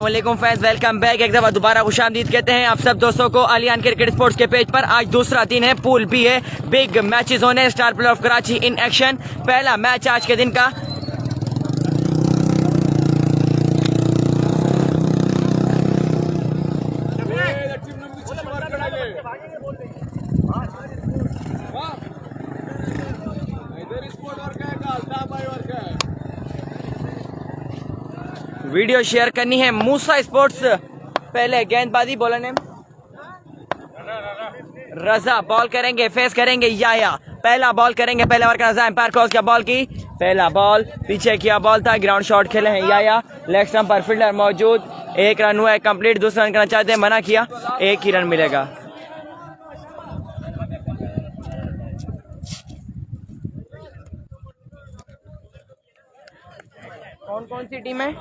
वालेकुम fans, welcome back. एक दफा दोबारा खुशामदीद कहते हैं आप सब दोस्तों को आलियान क्रिकेट स्पोर्ट्स के पेज पर। आज दूसरा दिन है, पूल बी है, बिग मैचेस होने, star player of Karachi in action. पहला मैच आज के दिन का वीडियो शेयर करनी है मूसा स्पोर्ट्स। पहले गेंदबाजी बॉलर ने रजा बॉल करेंगे, फेस करेंगे याया। पहला बॉल करेंगे, पहले ओवर का रजा एम्पायर क्रॉस क्या बॉल की, पहला बॉल पीछे किया बॉल था, ग्राउंड शॉट खेले हैं याया। लेग स्टंप पर फील्डर मौजूद, एक रन हुआ है कंप्लीट। दूसरा रन करना चाहते हैं, मना किया, एक ही रन मिलेगा। कौन कौन सी टीम है?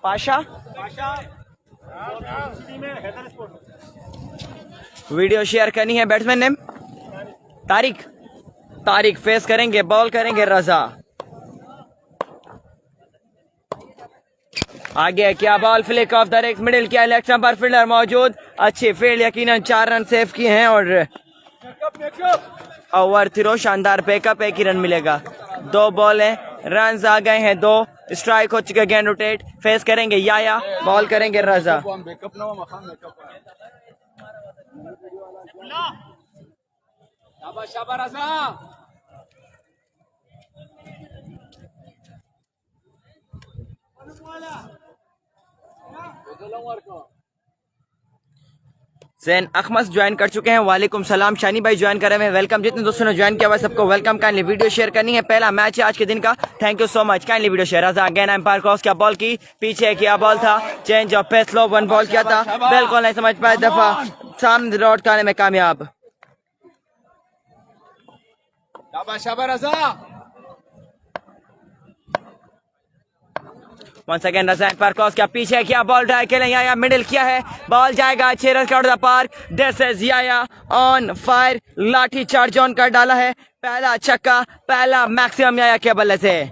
पाशा वीडियो शेयर करनी है। बैट्समैन नेम तारिक फेस करेंगे, बॉल करेंगे रजा। आगे क्या ball, flick off the rex, middle किया, लेग स्टंप पर फील्डर मौजूद, अच्छी फील्ड, यकीनन 4 रन सेव किए हैं और ओवर थ्रो, शानदार बैकअप, एक ही रन मिलेगा। 2 बॉल है, रन आ गए हैं 2, स्ट्राइक हो चुके, गेंद रोटेट, फेस करेंगे याया, बॉल करेंगे रजा। जैन अखमस ज्वाइन कर चुके हैं, वालेकुम सलाम। शानी भाई ज्वाइन कर रहे हैं, वेलकम। जितने दोस्तों ने ज्वाइन किया हुआ सबको वेलकम। काइंडली वीडियो शेयर करनी है, पहला मैच है आज के दिन का, thank you so much. Kindly video share. Raza again umpire cross क्या बॉल की, पीछे किया बॉल था, change of pace, low 1 ball किया था, बिल्कुल नहीं समझ पाए, दफा सामने लौट कर आने में कामयाब। Once again Raza umpire cross क्या, पीछे किया बॉल, ड्राइव खेले याया, मिडिल किया है, बॉल जाएगा 6 run out the park. This is Yaya on fire, लाठी चार्ज ऑन कर डाला है, पहला छक्का, पहला मैक्सिमम याया के बल्ले से।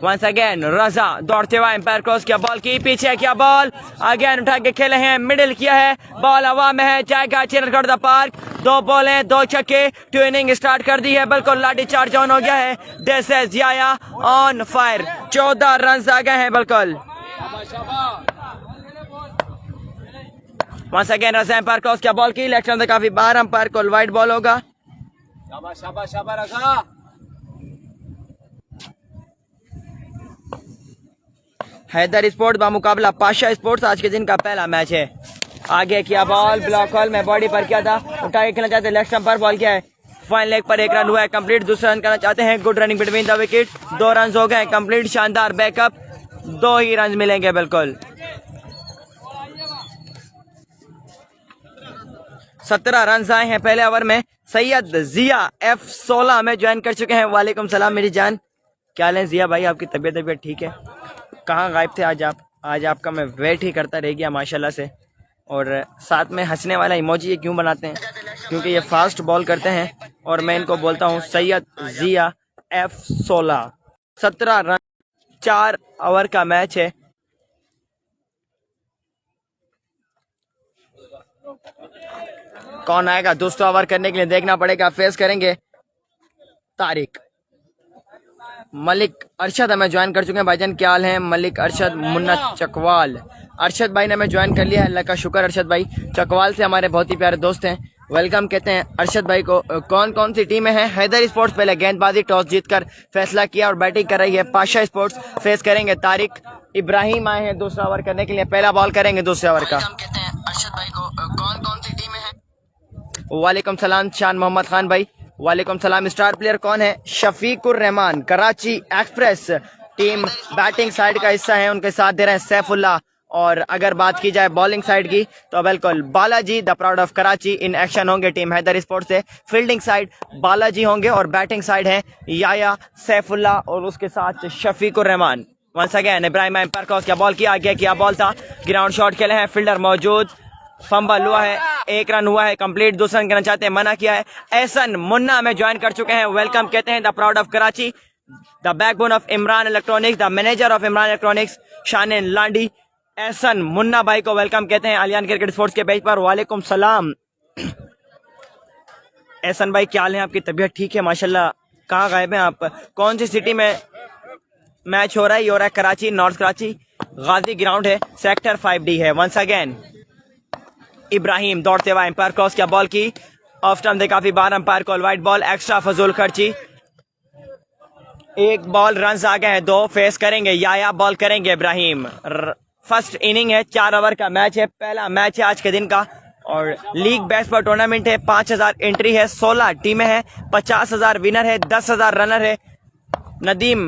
वंस अगेन रजा दौड़ते हुए एम्पायर क्रॉस किया बॉल की, पीछे किया बॉल, अगेन उठा के खेले हैं, मिडिल किया है, बॉल हवा में है, जाएगा 6 run out the park. 2 ball हैं, 2 छक्के, 2 इनिंग स्टार्ट कर दी है, बिल्कुल लाठी चार्ज ऑन हो गया है। This is Yaya on fire, 14 run आ गए हैं बिल्कुल। Once again Raza umpire cross क्या बॉल की, इलेक्शन काफी बार एम्पायर को वाइड बॉल होगा। हैदर स्पोर्ट्स बामुकाबला पाशा स्पोर्ट्स, आज के दिन का पहला मैच है। आगे किया बॉल, ब्लॉक हॉल में बॉडी पर किया था, उठा के खेलना चाहते हैं, लेग स्टंप पर बॉल किया है, फाइन लेग पर 1 रन हुआ है कंप्लीट। दूसरा रन करना चाहते हैं, good running between the wicket, 2 run हो गए कंप्लीट, शानदार बैकअप, 2 ही रन मिलेंगे बिल्कुल। 17 रन आए हैं पहले ओवर में। सैयद जिया F16 में ज्वाइन कर चुके हैं, वालेकुम सलाम मेरी जान। क्या हाल है जिया भाई, आपकी तबीयत ठीक है? कहाँ गायब थे आज आप? आज आपका मैं वेट ही करता रह गया माशाल्लाह से। और साथ में हंसने वाला इमोजी ये क्यों बनाते हैं? क्योंकि ये फास्ट बॉल करते हैं और मैं इनको बोलता हूँ सैयद जिया F16। 17 रन, 4 ओवर का मैच है। कौन आएगा दूसरा ओवर करने के लिए, देखना पड़ेगा। फेस करेंगे तारिक, मलिक अरशद हमें ज्वाइन कर चुके हैं भाईजान। क्या हाल है मलिक अरशद, मुन्ना चकवाल, अरशद भाई ने हमें ज्वाइन कर लिया है, अल्लाह का शुक्र। अरशद भाई चकवाल से हमारे बहुत ही प्यारे दोस्त हैं, वेलकम कहते हैं अरशद भाई को। कौन कौन सी टीमें हैं? हैदर स्पोर्ट्स पहले गेंदबाजी टॉस जीतकर फैसला किया और बैटिंग कर रही है। पाशा स्पोर्ट्स फेस करेंगे तारिक, इब्राहिम आए हैं दूसरा ओवर करने के लिए, पहला बॉल करेंगे दूसरे ओवर का। कहते हैं अरशद भाई को, कौन कौन सी टीमें हैं? वालेकुम सलाम शान मोहम्मद खान भाई, वालेकुम सलाम। स्टार प्लेयर कौन है? Shafiqur Rahman, Karachi express team batting side का हिस्सा है, उनके साथ दे रहे हैं सैफुल्ला। और अगर बात की जाए बॉलिंग साइड की तो बिल्कुल Balaji the proud of Karachi in action होंगे टीम हैदर स्पोर्ट्स से। फील्डिंग साइड बालाजी होंगे और बैटिंग साइड है याया, सैफुल्ला और उसके साथ Shafiqur Rahman. Once again Ibrahim umpire cross क्या बॉल किया, आगे किया बॉल था, ग्राउंड शॉट खेले हैं, फील्डर मौजूद, फंबल हुआ है, 1 रन हुआ है कंप्लीट। दूसरा रन करना चाहते हैं, मना किया है। एहसन मुन्ना में ज्वाइन कर चुके हैं, वेलकम कहते हैं the proud of Karachi. the backbone of Imran Electronics, the manager of Imran Electronics, शान लांडी एहसन मुन्ना भाई को वेलकम कहते हैं आलियान क्रिकेट स्पोर्ट्स के पेज पर। वालेकुम सलाम एहसन भाई, क्या हाल है आपकी? तबीयत ठीक है माशाल्लाह। कहाँ गायब हैं आप? कौन सी सिटी में मैच हो रहा है? ये हो रहा है कराची, नॉर्थ कराची, गाजी ग्राउंड है, सेक्टर 5D है। वंस अगेन इब्राहिम दौड़ते हुए एम्पायर क्रॉस किया, बॉल की ऑफ टर्म दे काफी बार, umpire call wide ball, extra फजूल खर्ची। एक बॉल, रन आ गए हैं 2, फेस करेंगे याया, बॉल करेंगे इब्राहिम। फर्स्ट इनिंग है, 4 ओवर का मैच है, पहला मैच है आज के दिन का और लीग बेस्ट पर टूर्नामेंट है। 5000 एंट्री है, 16 टीमें हैं, 50,000 विनर है, 10,000 रनर है। नदीम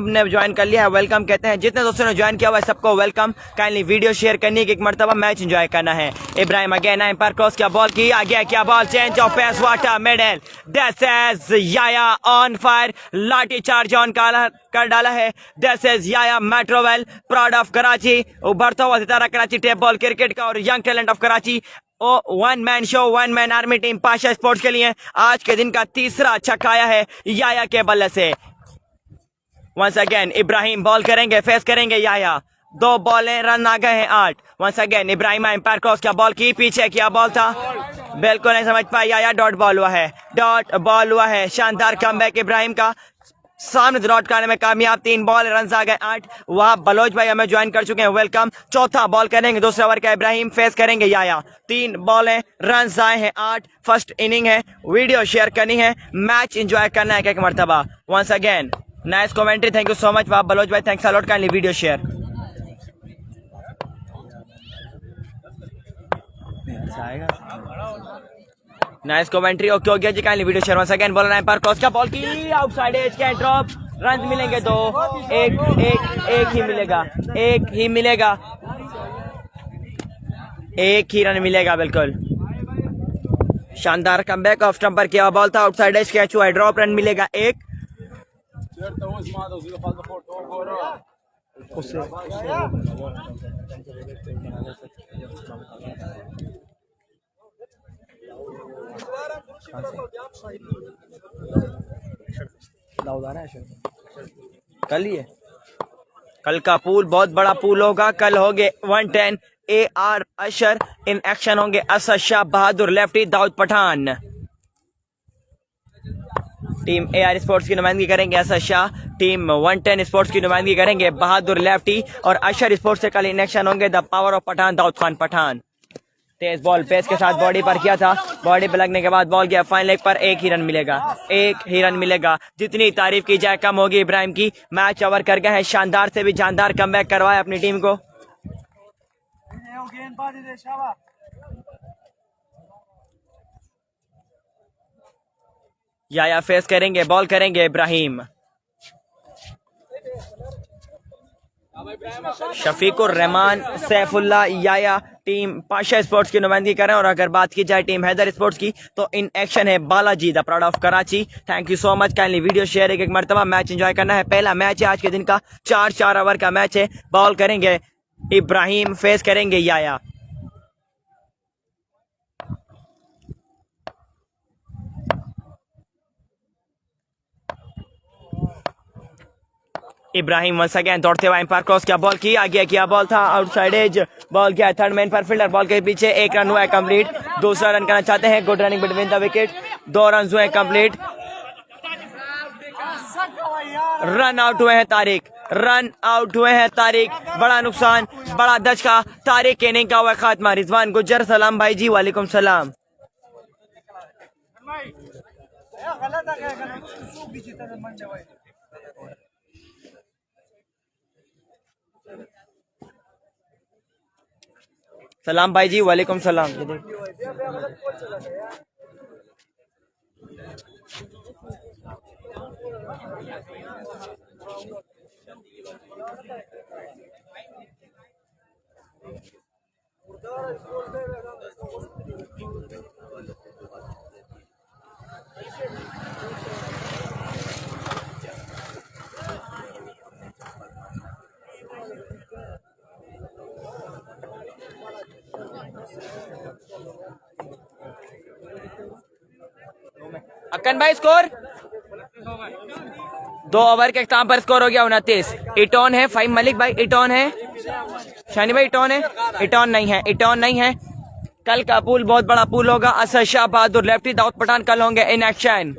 ने ज्वाइन कर लिया है, वेलकम कहते हैं। जितने दोस्तों ने ज्वाइन किया हुआ है सबको वेलकम। काइंडली वीडियो शेयर करनी है, एक मरतबा मैच एंजॉय करना है। इब्राहिम अगेन एम्पायर क्रॉस किया, बॉल की आगे क्या ball, change of pace, water middle, this is Yaya on fire, लाठी चार्ज ऑन कर डाला है। This is Yaya Metroville, proud of Karachi, उभरता हुआ सितारा कराची टेप बॉल क्रिकेट का और young talent of Karachi. Oh one man show, one man army team Pasha sports के लिए आज के दिन का तीसरा छक्का आया है याया के बल्ले से। वंस अगेन इब्राहिम बॉल करेंगे, फेस करेंगे याया, 2 बॉलें, रन आ गए हैं 8। Once again Ibrahim umpire cross किया, बॉल की पीछे किया, बॉल था, बिल्कुल नहीं समझ पाया याया, डॉट बॉल हुआ है, डॉट बॉल हुआ है। शानदार कमबैक इब्राहिम का, सामने डॉट करने में कामयाब, 3 बॉल, रन आ गए 8। वह बलोच भाई हमें ज्वाइन कर चुके हैं, वेलकम। चौथा बॉल करेंगे दूसरे ओवर का इब्राहिम, फेस करेंगे याया, 3 बॉलें, रन आए हैं 8। फर्स्ट इनिंग है, वीडियो शेयर करनी है, मैच एंजॉय करना है एक मरतबा। Once again nice commentary, thank you so much वाह बलोच भाई, thanks a lot, kindly video share. Nice commentary, okay हो गया जी, kindly video share. Once again bowler umpire cross का, बॉल की आउटसाइड एज के ड्रॉप, रन मिलेंगे 2, एक ही मिलेगा, एक ही रन मिलेगा, बिल्कुल शानदार कमबैक, ऑफ स्टंप पर किया बॉल था, आउटसाइड एज कैच हुआ, ड्रॉप, रन मिलेगा 1। कल ही है, कल का पूल बहुत बड़ा पूल होगा, कल होंगे 110 AR अशर, इन एक्शन होंगे असद शाह बहादुर lefty, Dawood Pathan. Team AR sports की नुमाइंदगी करेंगे असद शाह, टीम 110 स्पोर्ट्स की नुमाइंदगी करेंगे बहादुर लेफ्टी और अशर स्पोर्ट्स से कल इन एक्शन होंगे the power of Pathan, Dawood Khan Pathan. तेज बॉल पेस के साथ बॉडी पर किया था, बॉडी पे लगने के बाद बॉल गया फाइन लेग पर, 1 ही रन मिलेगा, 1 ही रन मिलेगा। जितनी तारीफ की जाए कम होगी इब्राहिम की, मैच ओवर कर गए हैं, शानदार से भी जानदार कमबैक करवाया अपनी टीम को। याया फेस करेंगे, बॉल करेंगे इब्राहिम, शफीकुर रहमान, सैफुल्ला, याया टीम पाशा स्पोर्ट्स की नुमाइंदगी करें। और अगर बात की जाए टीम हैदर स्पोर्ट्स की तो इन एक्शन है Balaji the proud of Karachi. Thank you so much, kindly video share, एक मरतबा मैच एंजॉय करना है। पहला मैच है आज के दिन का, 4 ओवर का मैच है, बॉल करेंगे इब्राहिम, फेस करेंगे याया। इब्राहिम वंस अगेन दौड़ते हुए एम्पायर क्रॉस किया, बॉल की आगे किया, बॉल था आउटसाइड एज, बॉल गया थर्ड मैन पर, फील्डर बॉल के पीछे, 1 रन हुआ है कंप्लीट। दूसरा रन करना चाहते हैं, good running between the wicket, 2 run हुए कंप्लीट। रन आउट हुए हैं तारिक, रन आउट हुए हैं तारिक, बड़ा नुकसान, बड़ा धचका, तारिक के इनिंग का हुआ खात्मा। रिजवान गुज्जर सलाम भाई जी, वालेकुम सलाम। सलाम भाई जी, वालेकुम सलाम। अक्कन भाई स्कोर 2 ओवर के इख्तिताम पर स्कोर हो गया 29। इटॉन है 5 मलिक भाई, इटॉन है शानी भाई, इटॉन है, इटॉन नहीं है, इटॉन नहीं है। कल का पूल बहुत बड़ा पूल होगा। असद शाह बहादुर लेफ्टी, दाऊद पठान कल होंगे इन एक्शन।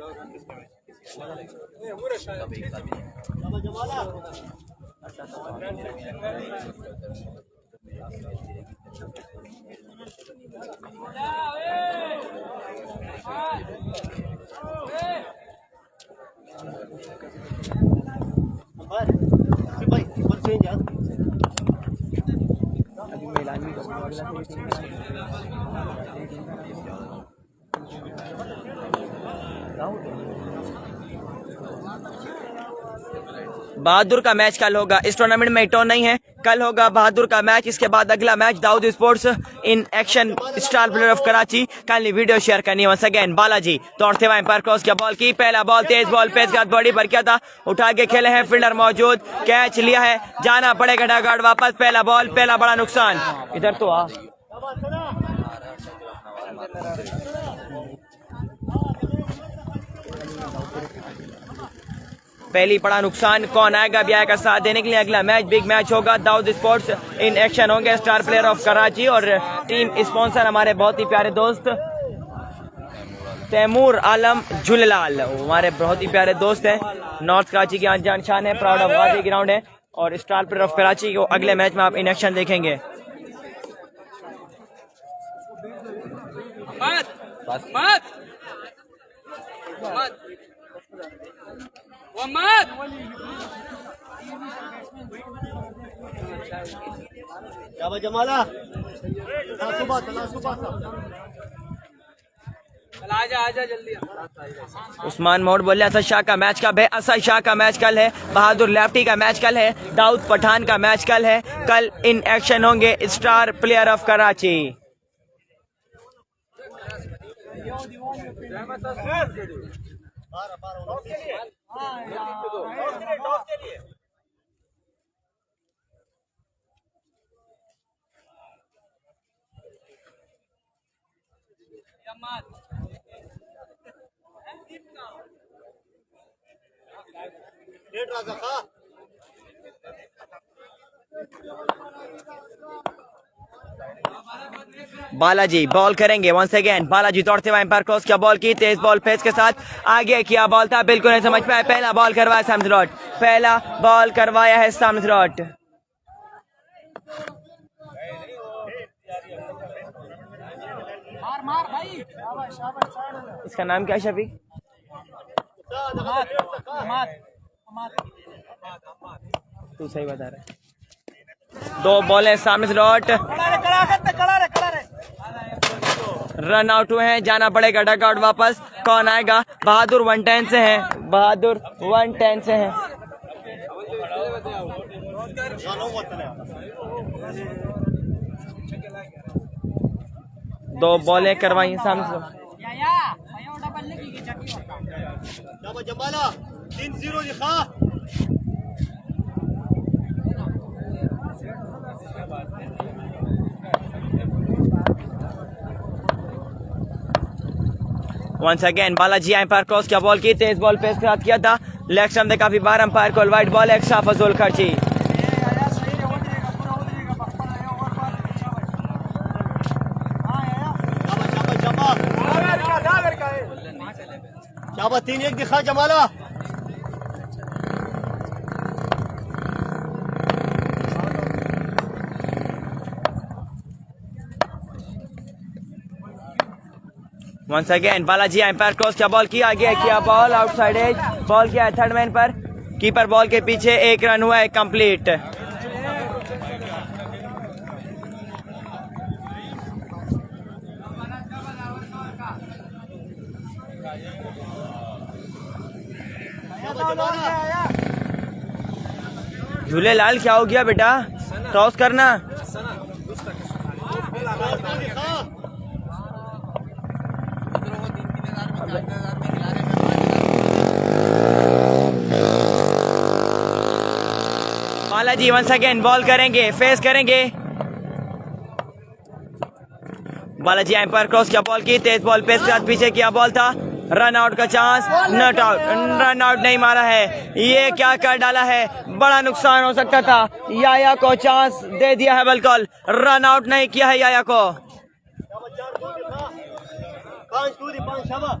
बहादुर का मैच कल होगा। इस टूर्नामेंट में इटॉन नहीं है, कल होगा बहादुर का मैच। इसके बाद अगला match Dawood sports in action star player of Karachi. Kindly video share करनी है। वंस अगेन बालाजी दौड़ते हुए एम्पायर क्रॉस किया बॉल की, पहला बॉल तेज बॉल पेस का बॉडी पर किया था, उठा के खेले हैं, फील्डर मौजूद, कैच लिया है, जाना पड़ेगा ढागाड़ वापस। पहला बॉल, पहला बड़ा नुकसान। इधर तो आ पहली बड़ा नुकसान। कौन आएगा भी आएगा साथ देने के लिए। अगला मैच बिग मैच होगा। दाऊद स्पोर्ट्स इन एक्शन होंगे स्टार प्लेयर ऑफ कराची और टीम स्पॉन्सर हमारे बहुत ही प्यारे दोस्त तैमूर आलम झूलेलाल, हमारे बहुत ही प्यारे दोस्त हैं। नॉर्थ कराची की आन जान शान है, प्राउड ऑफ गाजी ग्राउंड है और स्टार प्लेयर ऑफ कराची को अगले मैच में आप इन एक्शन देखेंगे। जमाला आजा जल्दी। उस्मान मोड़ बोले असद शाह का मैच कब है? असद शाह का मैच कल है, बहादुर लेफ्टी का मैच कल है, दाऊद पठान का मैच कल है। कल इन एक्शन होंगे star player of Karachi. Balaji ball करेंगे वंस अगेन। बालाजी दौड़ते हुए एम्पायर क्रॉस किया बॉल की, तेज बॉल फेस के साथ आगे किया बॉल था, बिल्कुल नहीं समझ पाया। पहला बॉल करवाया सामथ्रॉट, पहला बॉल करवाया है सामथ्रॉट। इसका नाम क्या है शफीक? तू सही बता रहा है। 2 बॉल है सामने से लौट, रन आउट हुए हैं, जाना पड़ेगा डक आउट वापस। कौन आएगा? बहादुर 110 से हैं, बहादुर 110 से हैं। दो बॉलें करवाई सामने से। जमाला 3-0 लिखा। Once again Balaji umpire cross किया बॉल की, तेज बॉल पेस के साथ किया था, लेग स्टंप काफी बार एम्पायर को वाइड बॉल एक्स्ट्रा फजूल खर्ची। शाबा 3-1 दिखा जमाला। Once again Balaji umpire cross किया बॉल की, आगे किया बॉल आउटसाइड एज, बॉल किया है थर्ड मैन पर, कीपर बॉल के पीछे, 1 रन हुआ है कंप्लीट। झूलेलाल क्या हो गया बेटा? टॉस करना। बालाजी वंस अगेन बॉल करेंगे, फेस करेंगे। बालाजी एम्पायर क्रॉस किया बॉल की, तेज बॉल पे साथ पीछे किया बॉल था, रन आउट का chance, not out, run out नहीं मारा है। ये क्या कर डाला है, बड़ा नुकसान हो सकता था। याया को चांस दे दिया है, बिल्कुल रन आउट नहीं किया है याया को। पांच दूरी, पांच शाबा।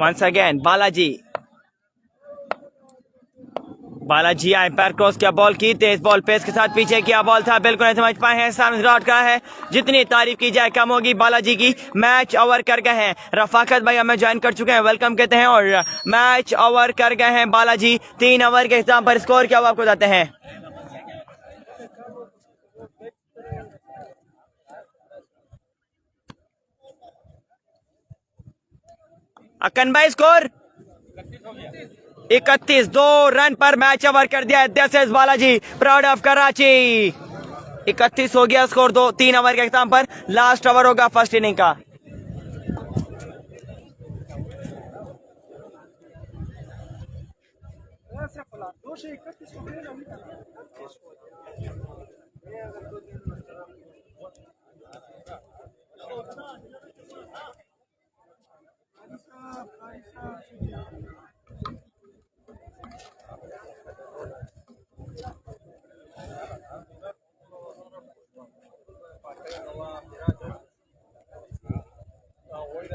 Once again Balaji umpire cross किया, बॉल की तेज बॉल पेस के साथ पीछे किया, बॉल था बिल्कुल नहीं समझ पाए हैं, सामने रॉड का है। जितनी तारीफ की जाए कम होगी बालाजी की। मैच ओवर कर गए हैं, रफाकत भाई हमें ज्वाइन कर चुके हैं, वेलकम कहते हैं। और मैच ओवर कर गए हैं बालाजी। 3 ओवर के हिसाब पर स्कोर क्या हुआ आपको बताते हैं। अकन भाई स्कोर 31, 2 रन पर मैच ओवर कर दिया। This is Balaji proud of Karachi. 31 हो गया स्कोर 3 ओवर के खत्म पर। लास्ट ओवर होगा फर्स्ट इनिंग का।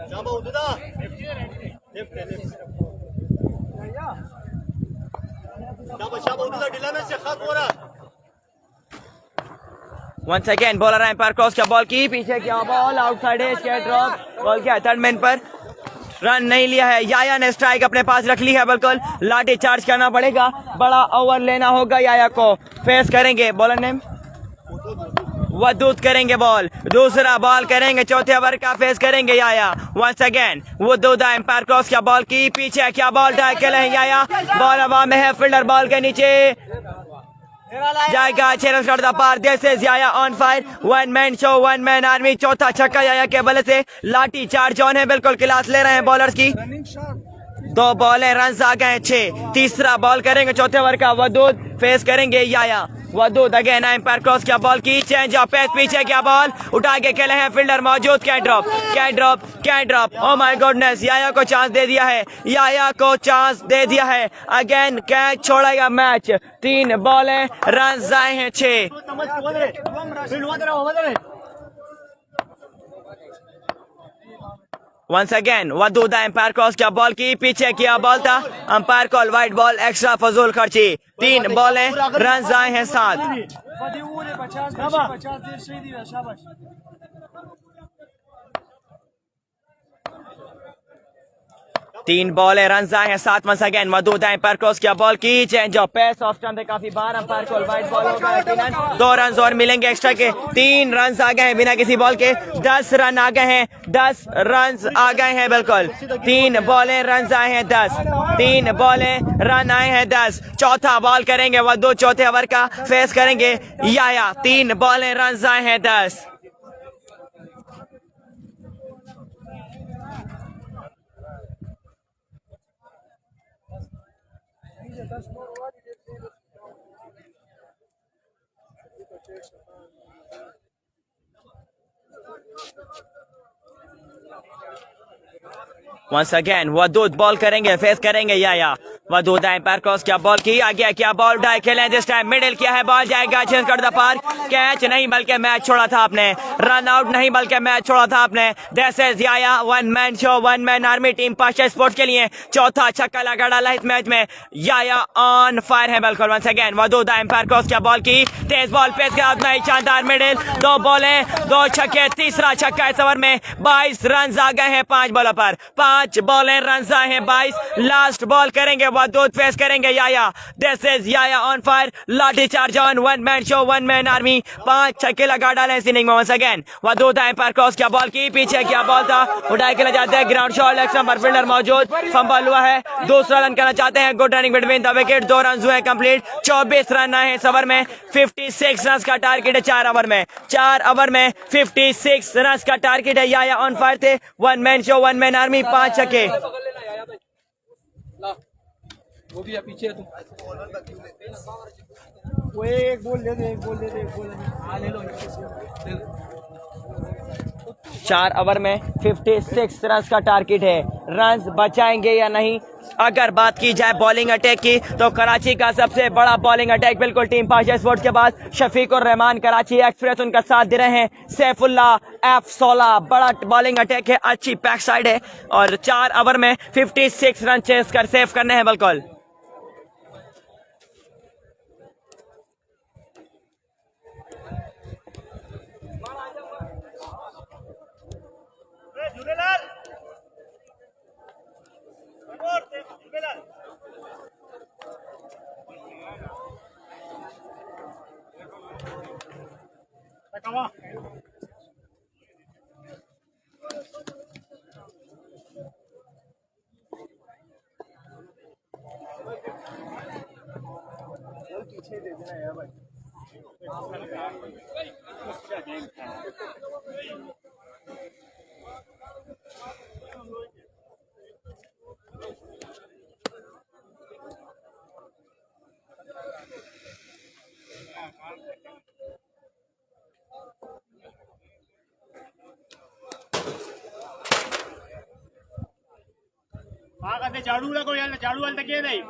शाबा उधर शाबा उधर डिलाना से खा कोरा। Once again bowler umpire cross किया, बॉल की पीछे किया, बॉल आउटसाइड है, स्ट्रेट ड्रॉप, बॉल किया थर्ड मैन पर, रन नहीं लिया है। याया ने स्ट्राइक अपने पास रख ली है, बिल्कुल लाठी चार्ज करना पड़ेगा, बड़ा ओवर लेना होगा याया को। फेस करेंगे बॉलर नेम वदूद करेंगे, बॉल दूसरा बॉल करेंगे, चौथे ओवर का फेस करेंगे Yaya. Once again Wadood umpire cross किया, बॉल की पीछे क्या, बॉल टैकल है याया, बॉल हवा में है, फील्डर बॉल के नीचे जाएगा, 6 रन शॉट द पार। This is Yaya on fire, 1 man show 1 man army. चौथा छक्का याया के बल्ले से, लाठी चार्ज ऑन है, बिल्कुल क्लास ले रहे हैं बॉलर्स की। 2 बॉलें, रन आ गए 6। तीसरा बॉल करेंगे चौथे ओवर का, वदूद फेस करेंगे Yaya. Wadood again umpire cross किया, बॉल की चेंज ऑफ पेस, पीछे क्या, बॉल उठा के खेले हैं, फील्डर मौजूद, can drop can drop can drop. Oh my goodness, Yaya को चांस दे दिया है, याया को चांस दे दिया है। अगेन कैच छोड़ेगा मैच। 3 बॉलें, रन आए हैं 6। Once again Wadood umpire cross किया, बॉल की पीछे किया, बॉल था, umpire call wide ball, extra फजूल खर्ची। 3 बॉलें, रन आए हैं 7। 3 बॉलें, रन आए हैं 7। Once again Wadood umpire cross किया, बॉल की change of pace, off stump है काफी बार, अंपायर कॉल वाइट बॉल होगा यकीनन। 2 रन और मिलेंगे एक्स्ट्रा के। 3 रन आ गए हैं बिना किसी बॉल के, 10 रन आ गए हैं, 10 रन आ गए हैं बिल्कुल। 3 बॉलें, रन आए हैं 10। 3 बॉलें, रन आए हैं 10। चौथा बॉल करेंगे वदूद, चौथे ओवर का फेस करेंगे याया। 3 बॉलें, रन आए हैं 10। वंस अगेन वदूद बॉल करेंगे, फेस करेंगे याया। वदूद एम्पायर क्रॉस किया, बॉल की आगे क्या, बॉल उठाए खेले, दिस टाइम मिडिल किया है, बॉल जाएगा, चेंज कर द पार। कैच नहीं बल्कि मैच छोड़ा था आपने, रन आउट नहीं बल्कि मैच छोड़ा था आपने। This is Yaya, 1 man show 1 man army, team Pasha sports के लिए चौथा छक्का लगा डाला इस मैच में। याया ऑन फायर है बिल्कुल। Once again Wadood umpire cross किया, बॉल की तेज बॉल, पेस के हाथ में शानदार मिडिल, 2 बॉलें 2 छक्के, तीसरा छक्का इस ओवर में। 22 रन आ गए हैं 5 बॉलों पर, 5 बॉलें, रन आए हैं 22। लास्ट बॉल करेंगे वदूद, फेस करेंगे Yaya. This is Yaya on fire, लाठी charge on, 1 man show 1 man army. 5 छक्के लगा डाले इस इनिंग में। Once again Wadood umpire cross किया, बॉल की पीछे किया, बॉल था, उठाए खेला जाते हैं, ग्राउंड शॉट, लेग स्टंप पर फील्डर मौजूद, फंबल हुआ है, दूसरा रन करना चाहते हैं, good running between the wicket. 2 run हुए कंप्लीट, 24 रन आए इस ओवर में। 56 रन का टारगेट है 4 ओवर में, 4 ओवर में 56 रन का टारगेट है। याया ऑन फायर थे, 1 मैन शो 1 मैन आर्मी, 5 छक्के। वो भी है पीछे है तू। वो एक बोल दे दे, एक बोल दे दे, एक बोल दे दे। हाँ ले लो ले लो। 4 ओवर में 56 रन का टारगेट है। रन बचाएंगे या नहीं? अगर बात की जाए बॉलिंग अटैक की तो कराची का सबसे बड़ा बॉलिंग अटैक बिल्कुल टीम पाशा स्पोर्ट्स के बाद शफीक और रहमान कराची एक्सप्रेस उनका साथ दे रहे हैं। सैफुल्ला F16 बड़ा बॉलिंग अटैक है, अच्छी बैक साइड है और 4 ओवर में 56 रन चेस कर सेव करने हैं बिल्कुल। झूलेलाल झूलेलाल कमा पीछे दे देना यार भाई। हाँ कहते झाड़ू लगो यार, झाड़ू वाले तक ये नहीं।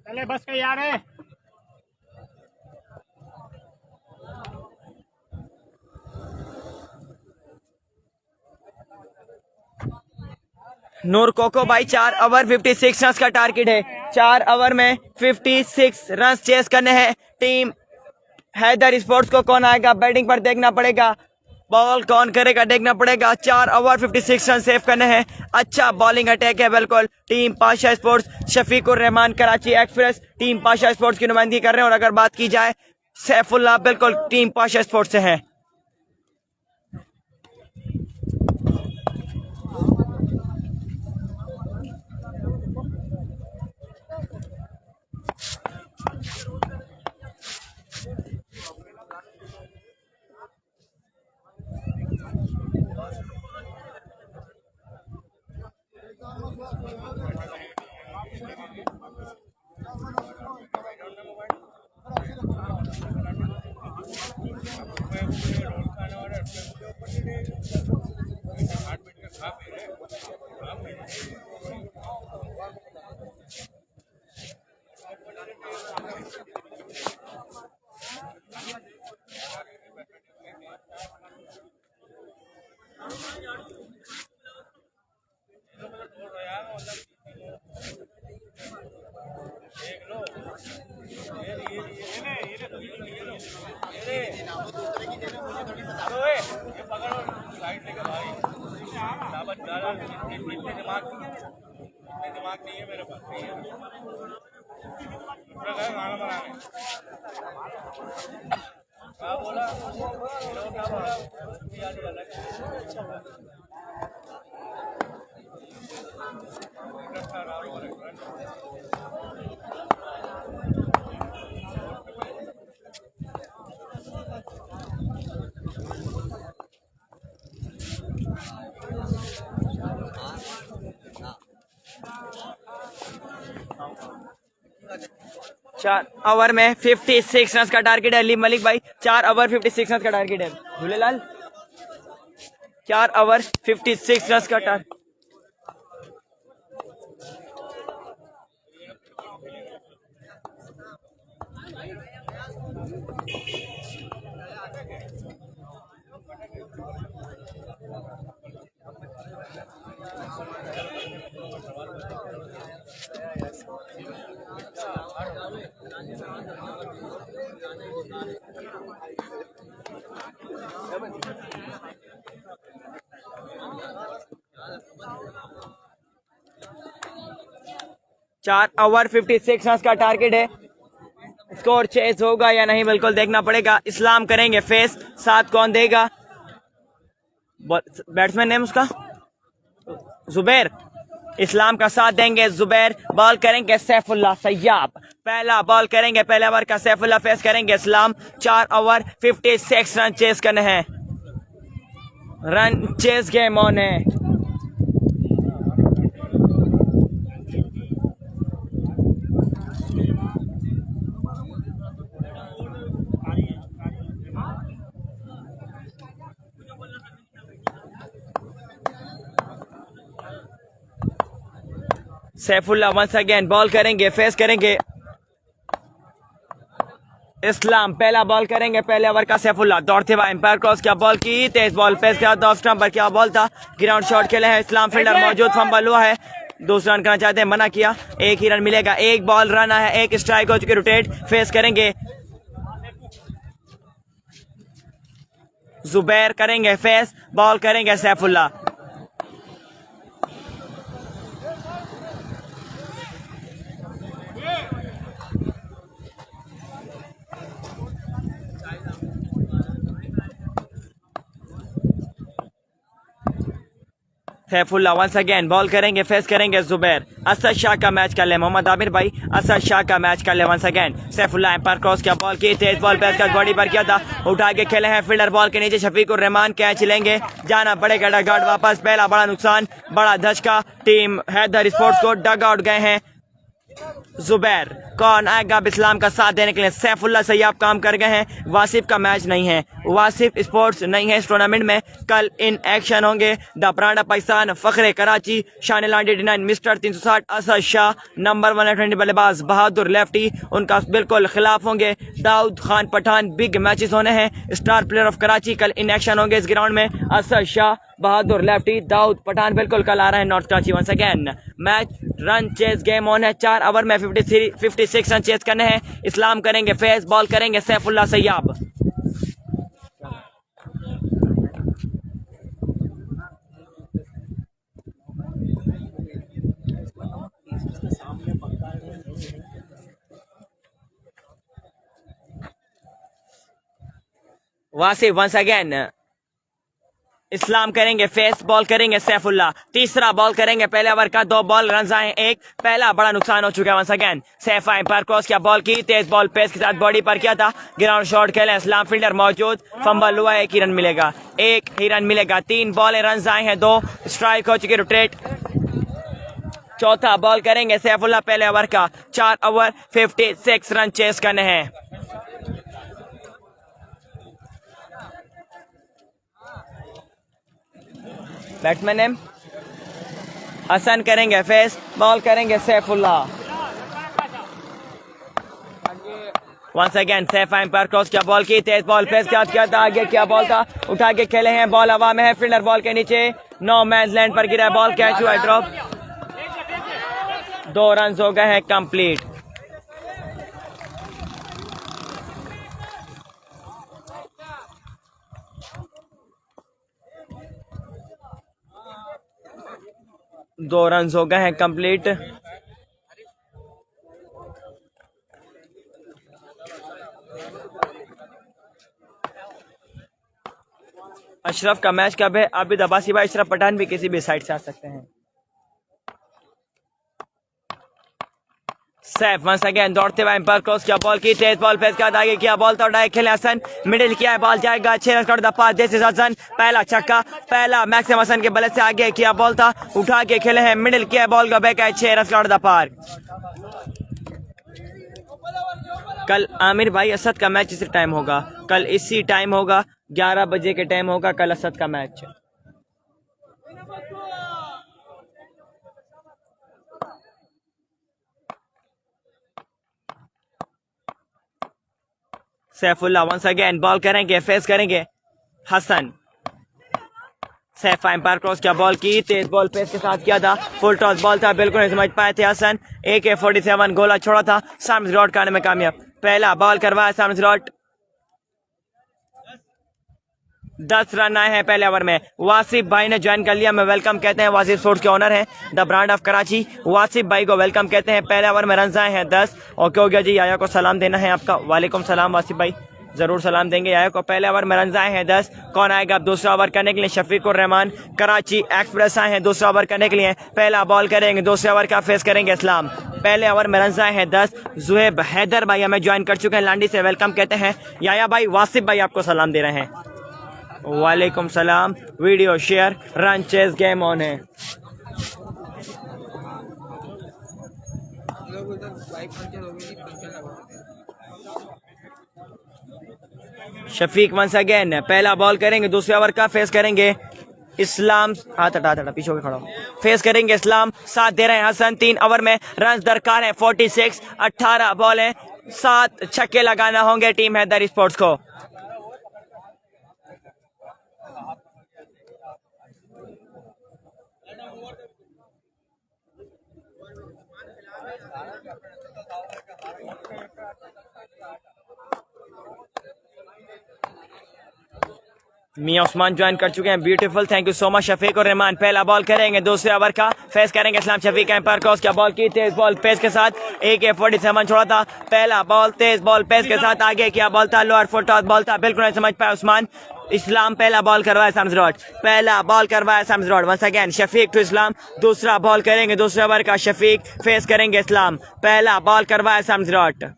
चले बस का यार है। नूर कोको भाई 4 ओवर 56 रन का टारगेट है। 4 ओवर में 56 रन चेस करने हैं। टीम हैदर स्पोर्ट्स को कौन आएगा बैटिंग पर देखना पड़ेगा, बॉल कौन करेगा देखना पड़ेगा। 4 ओवर 56 रन सेव करने हैं। अच्छा बॉलिंग अटैक है बिल्कुल। टीम पाशा स्पोर्ट्स शफीक उर Rahman Karachi express team Pasha sports की नुमाइंदगी कर रहे हैं और अगर बात की जाए सैफुल्ला बिल्कुल टीम पाशा स्पोर्ट्स से हैं। दिमाग नहीं है मेरे पास, खाना बनाने क्या बोला क्या बोला चार ओवर में 56 रन का टारगेट है अली मलिक भाई। 4 ओवर 56 रन का टारगेट है झूलेलाल। 4 ओवर 56 रन का टारगेट। चार ओवर 56 रन का टारगेट है। स्कोर चेस होगा या नहीं बिल्कुल देखना पड़ेगा। इस्लाम करेंगे फेस, साथ कौन देगा? बैट्समैन नेम उसका जुबैर। इस्लाम का साथ देंगे जुबैर। बॉल करेंगे सैफुल्लाह सैयाब। पहला बॉल करेंगे पहले ओवर का सैफुल्लाह, फेस करेंगे इस्लाम। 4 ओवर 56 रन चेस करने हैं। रन चेस गेम ऑन है। सैफुल्लाह वंस अगेन बॉल करेंगे, फेस करेंगे इस्लाम। पहला बॉल करेंगे पहले ओवर का सैफुल्लाह। दौड़ते हुए एम्पायर क्रॉस किया, बॉल की तेज बॉल पेस किया, ऑफ स्टंप पर क्या बॉल था। ग्राउंड शॉट खेले हैं इस्लाम, फील्डर मौजूद, फंबल हुआ है। दूसरा रन करना चाहते हैं, मना किया। एक ही रन मिलेगा, एक बॉल रन है, एक स्ट्राइक हो चुकी। रोटेट, फेस करेंगे जुबैर, करेंगे फेस, बॉल करेंगे Saifullah. Saifullah once again ball करेंगे, फेस करेंगे जुबैर। असद शाह का मैच कर ले मोहम्मद आमिर भाई, असद शाह का मैच कर ले once again. Saifullah umpire cross किया, बॉल की तेज बॉल पे का बॉडी पर किया था, उठा के खेले हैं फील्डर। बॉल के नीचे शफीकुर रहमान कैच लेंगे, जाना पड़ेगा डग आउट वापस। पहला बड़ा नुकसान, बड़ा धचका। टीम हैदर स्पोर्ट्स को डग आउट गए हैं जुबैर। कौन आएगा अब इस्लाम का साथ देने के लिए? सैफुल्लाह सैयाब काम कर गए हैं। वासिफ का मैच नहीं है, वासिफ स्पोर्ट्स नहीं है इस टूर्नामेंट में। कल इन एक्शन होंगे द प्राणा पाकिस्तान, फखरे कराची, शान लांडी 89, मिस्टर 360, असद शाह नंबर 120 बल्लेबाज, बहादुर लेफ्टी उनका बिल्कुल खिलाफ होंगे। दाऊद खान पठान, बिग मैचेस होने हैं। स्टार प्लेयर ऑफ कराची कल इन एक्शन होंगे इस ग्राउंड में। असद शाह, बहादुर लेफ्टी, दाऊद पठान बिल्कुल कल आ रहे हैं north Karachi once again. Match run chase game on है। 4 ओवर में 56 रन चेस करने हैं। इस्लाम करेंगे फेस, बॉल करेंगे सैफुल्लाह सैयाब। वासिफ वंस अगेन इस्लाम करेंगे फेस, बॉल करेंगे सैफुल्लाह। तीसरा बॉल करेंगे पहले ओवर का, 2 बॉल रन आए, एक पहला बड़ा नुकसान हो चुका है once again. Saifa umpire cross किया, बॉल की तेज बॉल पेस के साथ बॉडी पर किया था। ग्राउंड शॉट खेले इस्लाम, फील्डर मौजूद, फंबल हुआ, एक ही रन मिलेगा, एक ही रन मिलेगा। 3 बॉल रन आए हैं, 2 स्ट्राइक हो चुकी। रोटेट, चौथा बॉल करेंगे सैफुल्लाह पहले ओवर का। 4 ओवर 56 रन चेस करने हैं। बैट्समैन नेम हसन, करेंगे फेस, बॉल करेंगे Saifullah. Once again Saifa umpire cross किया, बॉल की तेज बॉल पेस किया था, आगे क्या बॉल था, उठा के खेले हैं। बॉल हवा में है, फील्डर बॉल के नीचे, नो मैन लैंड पर गिरा है, बॉल कैच हुआ है, ड्रॉप। 2 रन हो गए हैं कंप्लीट। दो रन हो गए हैं कंप्लीट। अशरफ का मैच कब है? आबिद अब्बासी भाई, अशरफ पठान भी किसी भी साइड से आ सकते हैं। सैफ वंस अगेन दौड़ते हुए एम्पायर क्रॉस किया, बॉल की तेज बॉल पे इसका आगे किया, बॉल तो डायरेक्ट खेले हसन, मिडिल किया है, बॉल जाएगा 6 रन द पास, दिस इज हसन, पहला छक्का, पहला मैक्सिम हसन के बल्ले से आगे किया, बॉल था उठा के खेले हैं, मिडिल किया बॉल का बैक है, 6 रन द पार। कल आमिर भाई असद का मैच इसी टाइम होगा, कल इसी टाइम होगा, 11 बजे के टाइम होगा कल असद का match. Saifullah once again ball करेंगे, फेस करेंगे हसन, सैफ एम्पायर क्रॉस किया, बॉल की तेज बॉल पेस के साथ किया था, फुल टॉस बॉल था, बिल्कुल नहीं समझ पाए थे हसन, AK-47 गोला छोड़ा था, सामने रॉड करने में कामयाब, पहला बॉल करवाया सामने रॉड, 10 रन आए हैं पहले ओवर में। वासिफ भाई ने ज्वाइन कर लिया, मैं वेलकम कहते हैं, वासिफ स्पोर्ट्स के ओनर हैं, the brand of Karachi, Wasif भाई को वेलकम कहते हैं। पहले ओवर में रन आए हैं 10। ओके हो गया जी, आया को सलाम देना है आपका, वालेकुम सलाम वासिफ भाई, जरूर सलाम देंगे आया को। पहले ओवर में रन आए हैं 10। कौन आएगा अब दूसरा ओवर करने के लिए? शफीकुर रहमान कराची एक्सप्रेस आए हैं दूसरा ओवर करने के लिए, पहला बॉल करेंगे, दूसरे ओवर का फेस करेंगे इस्लाम। पहले ओवर में रन आए हैं 10। जुहेब हैदर भाई हमें ज्वाइन कर चुके हैं, लांडी से वेलकम कहते हैं। याया भाई वासिफ भाई आपको सलाम दे रहे हैं, वालेकुम सलाम। Video share, run chase game on है। लोग उधर बाइक पंचर हो गई, पंचर लगा। शफीक वंस अगेन पहला बॉल करेंगे, दूसरे ओवर का फेस करेंगे इस्लाम, हाथ हटा पीछे होकर खड़ा हो, फेस करेंगे इस्लाम, साथ दे रहे हैं हसन। 3 ओवर में रन दरकार है 46, 18 बॉल है, 7 छक्के लगाना होंगे टीम हैदर स्पोर्ट्स को। मियां उस्मान ज्वाइन कर चुके हैं, beautiful, thank you so much Shafiq और रहमान। पहला बॉल करेंगे, दूसरे ओवर का फेस करेंगे इस्लाम। शफीक एम्पायर क्रॉस किया, बॉल की तेज बॉल पेस के साथ, AK-47 छोड़ा था, पहला बॉल तेज बॉल पेस के साथ आगे किया, बॉल था लोअर फुट टॉस बॉल था, बिल्कुल नहीं समझ पाया उस्मान। इस्लाम पहला बॉल करवाया साम्स रॉड, पहला बॉल करवाया साम्स रॉड, once again Shafiq to Islam, दूसरा बॉल करेंगे, दूसरे ओवर का शफीक फेस करेंगे इस्लाम, पहला बॉल करवाया साम्स रॉड।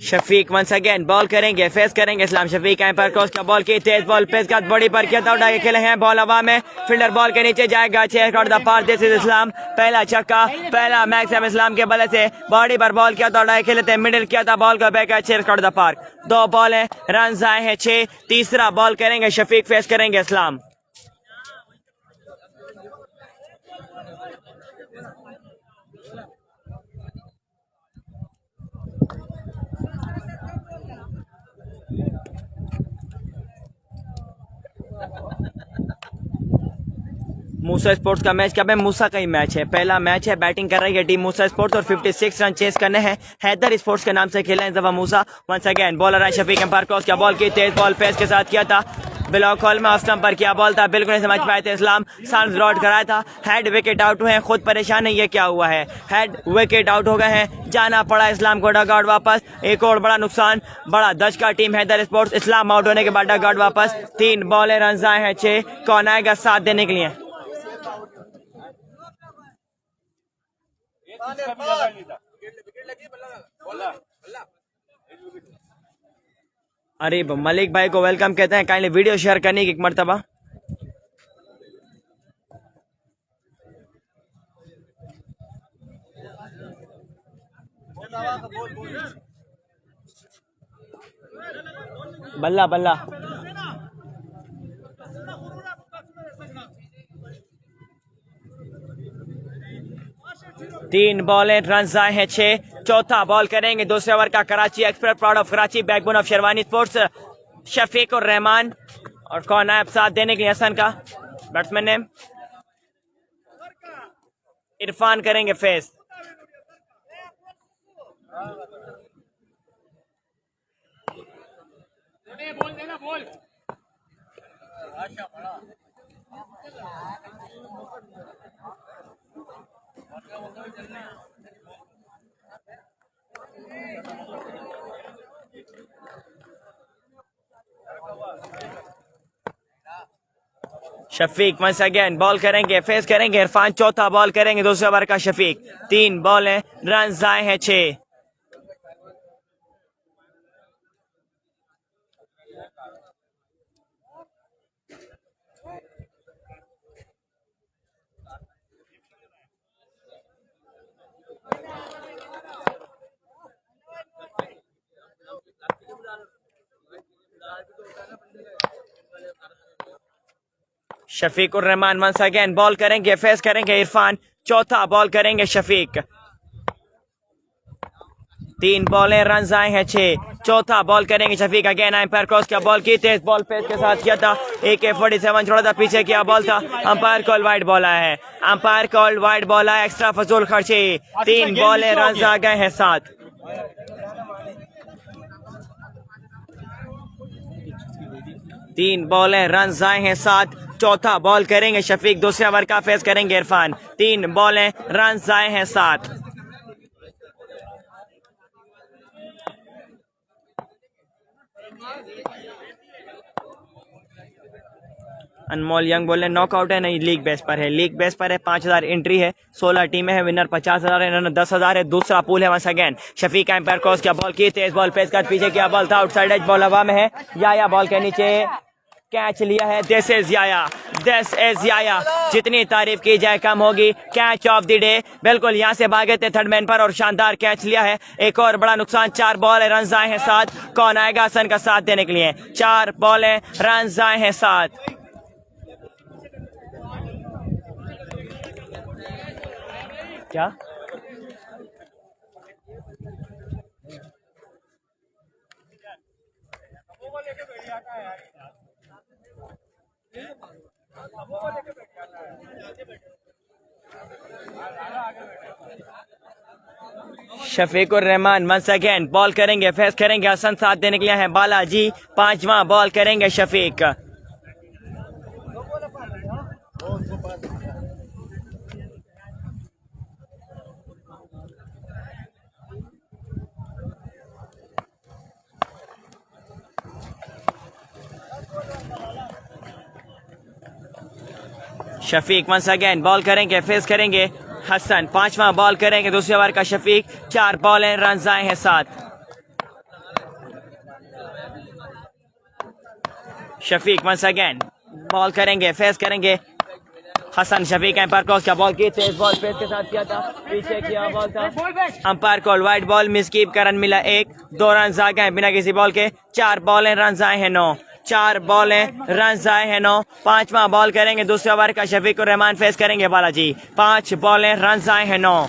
शफीक वंस अगेन बॉल करेंगे, फेस करेंगे इस्लाम। शफीक एम्पायर क्रॉस का, बॉल की तेज बॉल पेस का बॉडी पर किया था, उड़ा के खेले हैं, बॉल हवा में, फील्डर बॉल के नीचे जाएगा, 6 रन द पार, दिस इज इस्लाम। पहला छक्का, पहला मैक्सिम इस्लाम के बल्ले से बॉडी पर बॉल किया था, उड़ा के खेले थे, मिडिल किया था, बॉल का बैक है, 6 रन द पार। 2 बॉल है, रन आए हैं 6। तीसरा बॉल करेंगे शफीक, फेस करेंगे इस्लाम। मूसा स्पोर्ट्स का मैच कब है? मूसा का ही मैच है, पहला मैच है, बैटिंग कर रही है टीम मूसा स्पोर्ट्स और 56 रन चेस करने हैं, हैदर स्पोर्ट्स के नाम से खेला है जफा मूसा। वंस अगेन बॉलर है शफीक एम्पायर क्रॉस किया, बॉल की तेज बॉल पेस के साथ किया था, ब्लॉक हॉल में ऑफ स्टंप पर किया, बॉल था, बिल्कुल नहीं समझ पाए थे इस्लाम, सान्स रॉड कराया था, हेड विकेट आउट हुए हैं, खुद परेशान है ये क्या हुआ है, हेड विकेट आउट हो गए हैं, जाना पड़ा इस्लाम को डग आउट वापस। एक और बड़ा नुकसान, बड़ा दश का टीम हैदर स्पोर्ट्स, इस्लाम आउट होने के बाद डग आउट वापस। 3 बॉल रन आए हैं 6। कौन आएगा साथ देने के लिए? अरे मलिक भाई को वेलकम कहते हैं, काइंडली वीडियो शेयर करने की एक मर्तबा। बल्ला बल्ला 3 बॉल रन आए हैं 6। चौथा बॉल करेंगे, दूसरे ओवर का Karachi express, proud of Karachi, backbone of Sherwani sports, Shafiq और रहमान। और कौन है साथ देने के लिए? हसन का बैट्समैन नेम इरफान करेंगे face. Shafiq once again ball करेंगे, फेस करेंगे इरफान, चौथा बॉल करेंगे दूसरे ओवर का शफीक। 3 बॉल हैं, रन आए हैं 6। शफीक उर रहमान वंस अगेन बॉल करेंगे, फेस करेंगे इरफान, चौथा बॉल करेंगे शफीक। 3 बॉलें, रन आए हैं 6। चौथा बॉल करेंगे शफीक। अगेन अंपायर क्रॉस किया, बॉल की तेज बॉल पेस के साथ किया था, AK-47 छोड़ा था, पीछे किया बॉल था, अंपायर कॉल वाइड बॉल आया है, अंपायर कॉल वाइड बॉल आया, एक्स्ट्रा फजूल खर्ची। 3 बॉलें, रन आ गए हैं 7। 3 बॉलें, रन आए हैं 7। चौथा बॉल करेंगे शफीक, दूसरे ओवर का फेस करेंगे इरफान। 3 बॉलें, रन आए हैं 7। अनमोल यंग बोले नॉकआउट है, नहीं लीग बेस पर है, लीग बेस पर है। 5000 एंट्री है, 16 टीमें हैं, विनर 50,000 है, रनर 10,000 है। दूसरा पूल है once again. Shafiq umpire cross किया, बॉल की तेज बॉल पेस कर, पीछे किया बॉल था, आउटसाइड एज बॉल हवा में है, याया बॉल के नीचे कैच लिया है। This is Yahya, this is याया, जितनी तारीफ की जाए कम होगी। कैच ऑफ द डे, बिल्कुल यहाँ से भागे थे थर्ड मैन पर और शानदार कैच लिया है। एक और बड़ा नुकसान, 4 बॉल रन आए हैं 7। कौन आएगा हसन का साथ देने के लिए? 4 बॉलें, रन आए हैं 7। क्या शफीक उर रहमान वंस अगेन बॉल करेंगे, फेस करेंगे हसन, साथ देने के लिए हैं बालाजी। 5वां बॉल करेंगे Shafiq. Shafiq once again ball करेंगे, फेस करेंगे हसन। 5वां बॉल करेंगे दूसरे ओवर का शफीक। 4 बॉलें, रन आए हैं 7। शफीक वंस अगेन बॉल करेंगे, फेस करेंगे हसन। शफीक एम्पायर क्रॉस किया, बॉल की तेज बॉल पेस के साथ किया था, पीछे किया बॉल था, अंपायर कॉल वाइड बॉल, मिसकीप का रन मिला 1। 2 रन आ गए बिना किसी बॉल के। 4 बॉलें, रन आए हैं 9। 4 बॉलें, रन आए हैं 9। 5वां बॉल करेंगे दूसरे ओवर का शफीक उर रहमान, फेस करेंगे बालाजी। 5 बॉलें, रन आए हैं 9।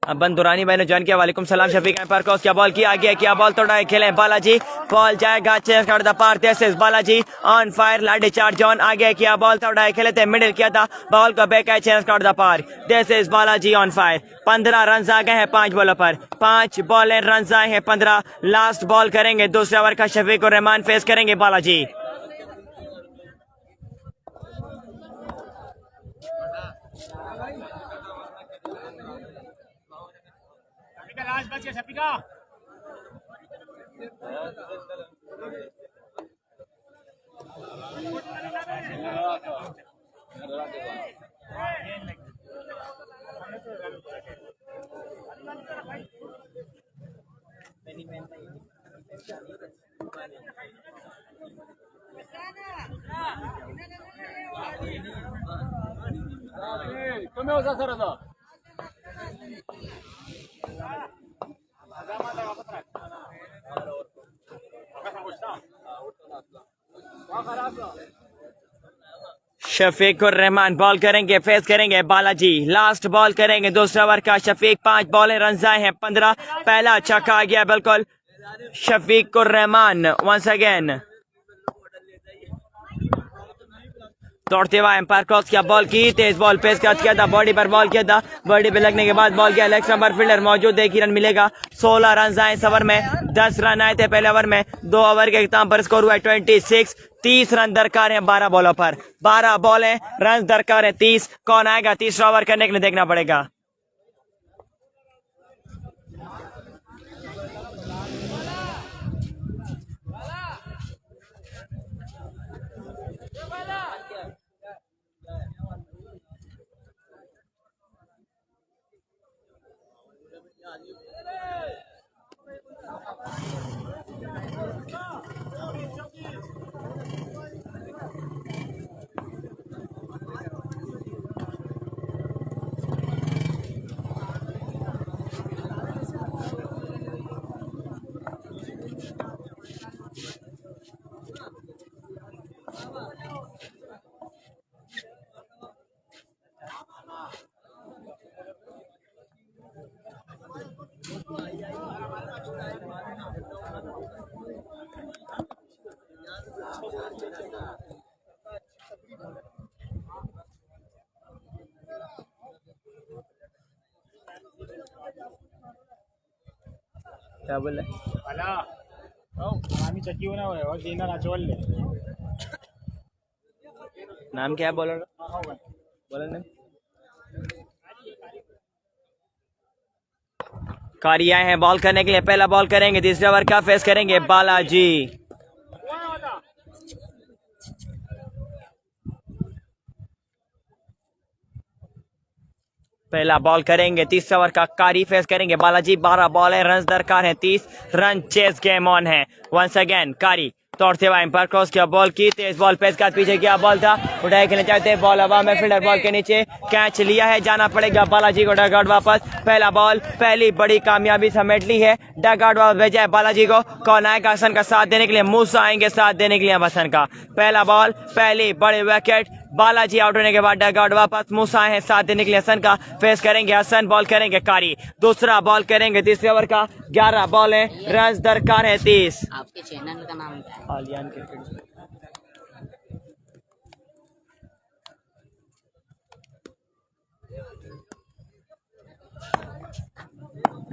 बंदुरानी भाई ने ज्वाइन किया, वालेकुम सलाम। शफीक एम्पायर क्रॉस किया, बॉल किया, आगे किया बॉल, थोड़ा खेले बालाजी, बॉल जाएगा चेस कर द पार। This is Balaji on fire, लाडी चार्ज ऑन, आगे किया बॉल, थोड़ा खेले थे, मिडिल किया था, बॉल को बैक है, चेस कर द पार। This is Balaji on fire. 15 run आ गए हैं 5 बॉलों पर। 5 बॉलें, रन आए हैं 15। लास्ट बॉल करेंगे दूसरे ओवर का शफीक उर रहमान, फेस करेंगे बालाजी। शफीक उर रहमान बॉल करेंगे, फेस करेंगे बालाजी। लास्ट बॉल करेंगे दूसरा ओवर का शफीक। 5 बॉलें, रन आए हैं 15। पहला छक्का आ गया बिल्कुल शफीक उर रहमान वंस अगेन। दौड़ते हुए एम्पायर क्रॉस किया, बॉल की तेज बॉल पेस किया था, बॉडी पर बॉल किया था, बॉडी पे लगने के बाद बॉल किया, लेग स्टंप फील्डर मौजूद है, 1 ही रन मिलेगा। 16 रन आए इस ओवर में, 10 रन आए थे पहले ओवर में, 2 ओवर के इख्तिताम पर स्कोर हुआ 26। 30 रन दरकार है 12 बॉलों पर, 12 बॉल है, रन दरकार है 30। कौन आएगा तीसरा ओवर करने के लिए देखना पड़ेगा। क्या बोले आम्ही चक्की होणार देणार आचवले नाम क्या है बॉलर बॉलर ने कारी आए हैं बॉल करने के लिए, पहला बॉल करेंगे, तीसरे ओवर का फेस करेंगे बालाजी। पहला बॉल करेंगे, तीसरा ओवर का कारी फेस करेंगे बालाजी। 12 बॉल है, रन दरकार है 30 रन, चेस गेम ऑन है। वंस अगेन कारी तोड़ते हुए एम्पायर क्रॉस किया, बॉल की तेज बॉल पेस का पीछे किया, बॉल था उठाए खेलना चाहते, बॉल हवा में, फील्डर बॉल के नीचे कैच लिया है, जाना पड़ेगा बालाजी को डगआउट वापस। पहला बॉल पहली बड़ी कामयाबी समेट ली है, डगआउट वापस भेजा है बालाजी को। कौन आएगा हसन का साथ देने के लिए? मूसा आएंगे साथ देने के लिए हसन का। पहला बॉल पहली बड़ी विकेट, बालाजी आउट होने के बाद डगआउट वापस, मूसा है साथ देने के लिए हसन का। फेस करेंगे हसन, बॉल करेंगे कारी, दूसरा बॉल करेंगे तीसरे ओवर का। 11 बॉल है, रन दरकार है 30। आपके चैनल का नाम क्या है? आलियान क्रिकेट।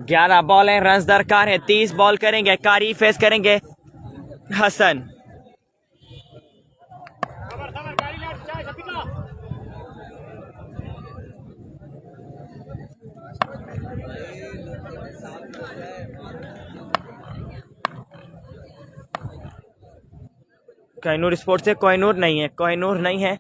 11 बॉल है, रन दरकार है 30। बॉल करेंगे कारी, फेस करेंगे हसन। कोहिनूर स्पोर्ट्स से कोहिनूर नहीं है, कोहिनूर नहीं है।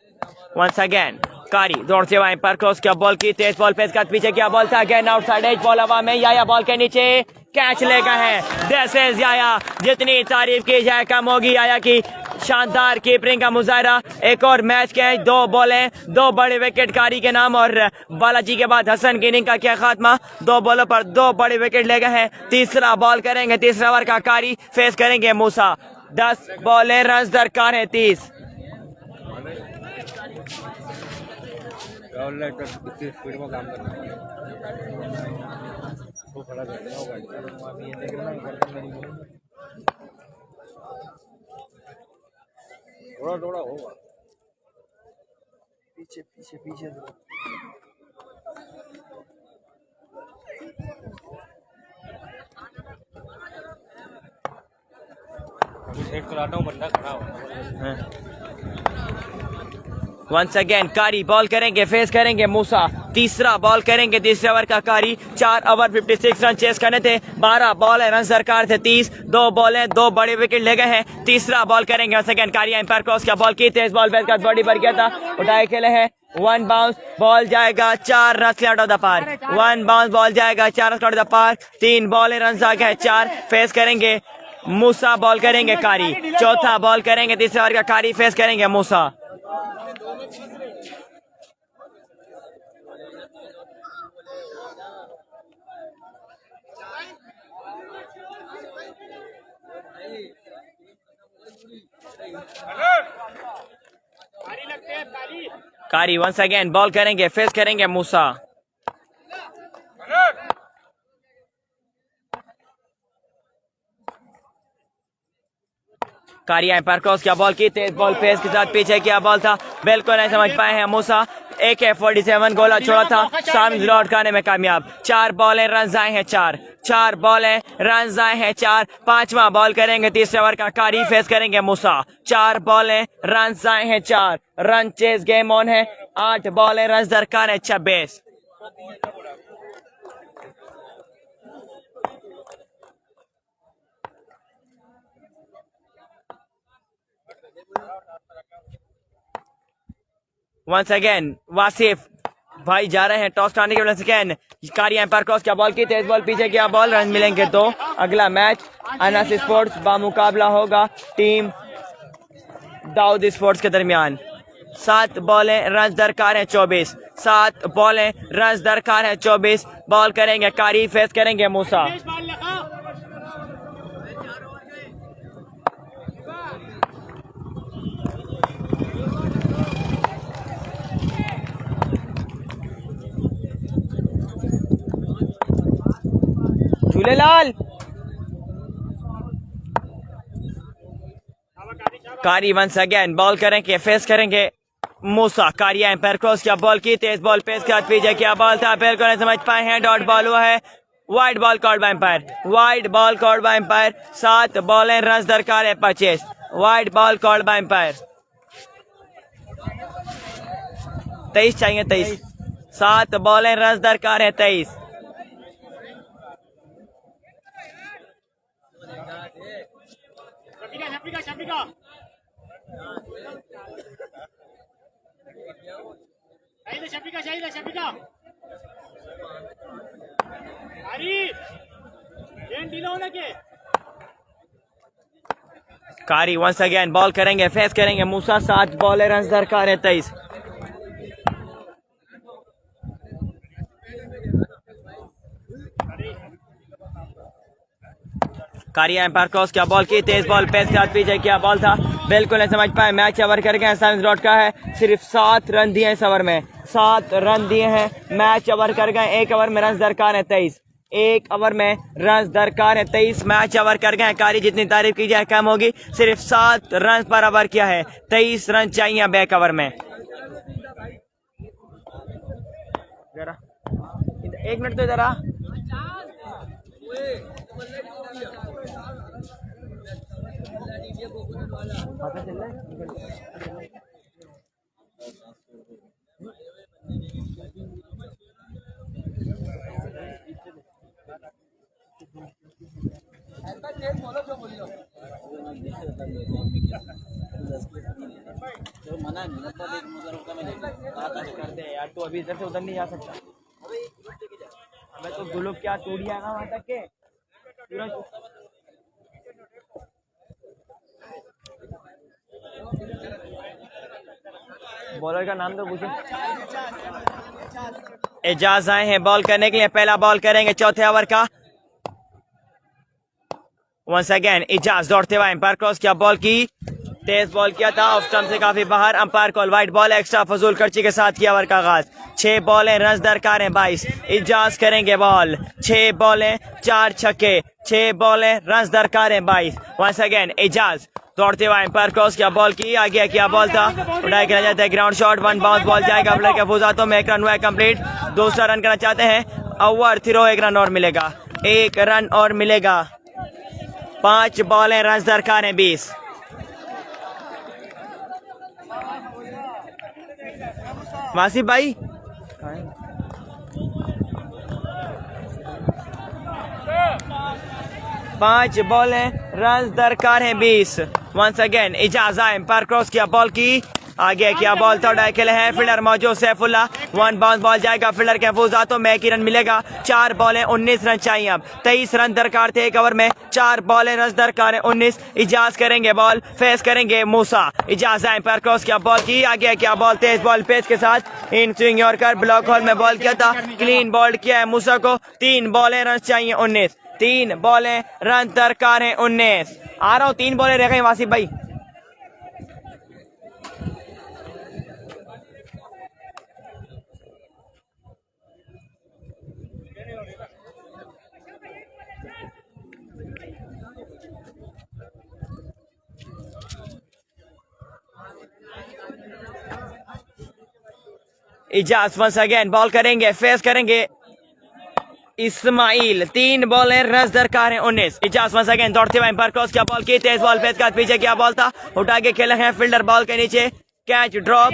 वंस अगेन कारी दौड़ते हुए पर क्रॉस किया, बॉल की तेज बॉल पेस का पीछे किया, बॉल था अगेन आउटसाइड एज, बॉल हवा में, याया बॉल के नीचे कैच ले गए हैं। दिस इज याया, जितनी तारीफ की जाए कम होगी याया की शानदार कीपिंग का मुजाहरा। एक और मैच के 2 बॉलें, 2 बड़े विकेट कारी के नाम, और बालाजी के बाद हसन की इनिंग का क्या खात्मा। 2 बॉलों पर 2 बड़े विकेट ले गए हैं। तीसरा बॉल करेंगे, तीसरा ओवर का कारी, फेस करेंगे मूसा। 10 बॉलें, रन दरकार है 30। कितनी स्पीड में काम करना है वो खड़ा करना होगा। अभी ये देख रहे ना, थोड़ा थोड़ा होगा पीछे पीछे पीछे सेट कराता हूँ, बंदा खड़ा हो। वंस अगेन कारी बॉल करेंगे, फेस करेंगे मूसा। तीसरा बॉल करेंगे, तीसरे ओवर का कारी। 4 ओवर 56 रन चेस करने थे, 12 बॉल है, रन सरकार थे 30। 2 बॉल है, 2 बड़े विकेट ले गए हैं। तीसरा बॉल करेंगे, वंस अगेन कारी एम्पायर क्रॉस का, बॉल की तेज बॉल का बॉडी पर गया था, उठाए खेले हैं। 1 बाउंस, बॉल जाएगा 4 run out of the park. 1 bounce, ball जाएगा 4 run out of the park. 3 ball है, रन आ गए 4। फेस करेंगे मूसा, बॉल करेंगे कारी। चौथा बॉल करेंगे, तीसरे ओवर का कारी, फेस करेंगे मूसा। कारी वंस अगेन बॉल करेंगे, फेस करेंगे मूसा। कारी एम्पायर क्रॉस क्या बॉल की, तेज बॉल पेस के साथ पीछे क्या बॉल था, बिल्कुल नहीं समझ पाए हैं मूसा। AK-47 गोला छोड़ा था, सामने लौट आने में कामयाब। 4 बॉलें रन आए हैं 4, 4 बॉलें रन आए हैं 4। 5वां बॉल करेंगे तीसरे ओवर का, कारी फेस करेंगे मूसा। 4 बॉलें रन आए हैं 4, रन चेस गेम ऑन है। 8 बॉलें रन दरकार है 26। वंस अगेन वासिफ भाई जा रहे हैं टॉस कराने के वंस अगेन। कारी एम्पायर क्रॉस क्या बॉल की, तेज बॉल पीछे क्या बॉल, रन मिलेंगे 2। अगला मैच अनस स्पोर्ट्स बामुकाबला होगा टीम दाऊद स्पोर्ट्स के दरमियान। 7 बॉलें रन दरकार है 24, 7 बॉलें रन दरकार है 24। बॉल करेंगे कारी, फेस करेंगे मूसा। झूलेलाल कारी वंस अगेन बॉल करेंगे, फेस करेंगे मूसा। कारी एम्पायर क्रॉस क्या बॉल की, तेज बॉल पेस के हाथ पीछे क्या बॉल था, बिल्कुल नहीं समझ पाए हैं। डॉट बॉल हुआ है, wide ball called by umpire, wide ball called by umpire. 7 बॉलें रन दरकार है 25, wide ball called by umpire. 23 चाहिए, 23। 7 बॉलें रन दरकार है 23। कारी वंस अगेन बॉल करेंगे, फेस करेंगे मूसा। 7 बॉलें रन दरकार है 23। कारी एम्पायर क्रॉस क्या बॉल की, तेज बॉल पेस के साथ पीछे क्या बॉल था, बिल्कुल नहीं समझ पाए। मैच ओवर कर गए, साइंस डॉट का है। सिर्फ 7 रन दिए इस ओवर में, 7 रन दिए हैं। मैच ओवर कर गए, 1 ओवर में रन दरकार है 23, 1 ओवर में रन दरकार है 23। मैच ओवर कर गए। कारी जितनी तारीफ की जाए कम होगी, सिर्फ 7 रन पर ओवर किया है, 23 रन चाहिए अब 1 ओवर में। जरा 1 मिनट तो इधर आ। पता चल रहा है? मना नहीं ना, पर एक मुझे रुका मैं करते हैं यार, तू अभी इधर से उधर नहीं जा सकता। अबे तो गुलूब क्या टूट जाएगा वहां तक के बॉलर का नाम तो पूछो। एजाज आए हैं बॉल करने के लिए, पहला बॉल करेंगे चौथे ओवर का। वंस अगेन एजाज दौड़ते हुए एम्पायर क्रॉस किया बॉल की, तेज बॉल किया था, ऑफ स्टंप से काफी बाहर। Umpire call wide ball, extra फजूल खर्ची के साथ किया ओवर का आगाज। 6 बॉलें रन दरकार है 22। एजाज करेंगे बॉल, 6 बॉलें 4 छक्के, 6 बॉलें रन दरकार है 22। वंस अगेन एजाज दौड़ते हुए एम्पायर क्रॉस किया बॉल की, आगे क्या बॉल था, उड़ाई किया जाता है ग्राउंड शॉट, 1 बाउंस बॉल जाएगा प्लेयर के फुजातों में। 1 रन हुआ है कंप्लीट, दूसरा रन करना चाहते हैं, ओवर थ्रो, 1 रन और मिलेगा, 1 रन और मिलेगा। 5 बॉलें रन दरकार है 20। वासिफ भाई 5 बॉलें रन दरकार है 20। वंस अगेन इजाजा एम्पायर क्रॉस किया बॉल की, आगे क्या बॉल था, उड़ाई खेले हैं, फील्डर मौजूद सैफुल्ला, 1 बाउंस बॉल जाएगा फील्डर के फुजातों में, 1 ही रन मिलेगा। 4 बॉलें 19 रन चाहिए अब, 23 रन दरकार थे 1 ओवर में, 4 बॉलें रन दरकार है 19। इजाज करेंगे बॉल, फेस करेंगे मूसा। इजाजा एम्पायर क्रॉस किया बॉल की, आगे क्या बॉल, तेज बॉल पेस के साथ in swing yorker, block hole में बॉल किया था, क्लीन बॉल किया है मूसा को। 3 बॉलें रन चाहिए 19, 3 बॉलें रन दरकार है 19। आ रहा हूँ, 3 बॉलें रह गई वासिफ भाई। इजाज वंस अगेन बॉल करेंगे, फेस करेंगे इस्माइल। 3 बॉल है, रन दरकार है 19। इजाज वंस अगेन दौड़ते हुए एम्पायर क्रॉस, क्या बॉल की, तेज बॉल पे इसका पीछे क्या बॉल था, उठा के खेले हैं फील्डर बॉल के नीचे, कैच ड्रॉप,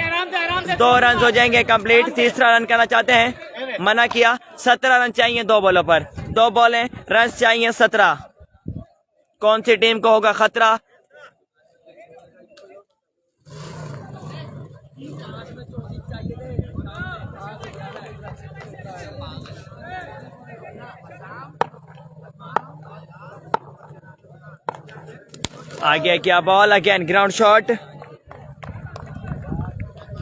2 रन हो जाएंगे कंप्लीट। तीसरा रन करना चाहते हैं, मना किया। 17 रन चाहिए 2 बॉलों पर, 2 बॉल हैं, रन चाहिए 17। कौन सी टीम को होगा खतरा? आगे क्या बॉल, अगेन ग्राउंड शॉट।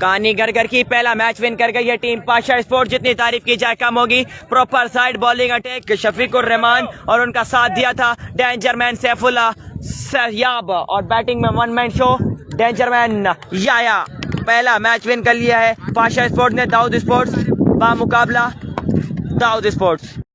कहानी घर की पहला मैच विन कर गई है टीम पाशा स्पोर्ट, जितनी तारीफ की जाए कम होगी। Proper side bowling attack Shafiqur Rahman और उनका साथ दिया था डेंजरमैन सैफुल्ला सयाब, और बैटिंग में 1 मैन शो डेंजरमैन याया। पहला मैच विन कर लिया है पाशा स्पोर्ट ने दाऊद स्पोर्ट्स बा मुकाबला दाऊद स्पोर्ट्स।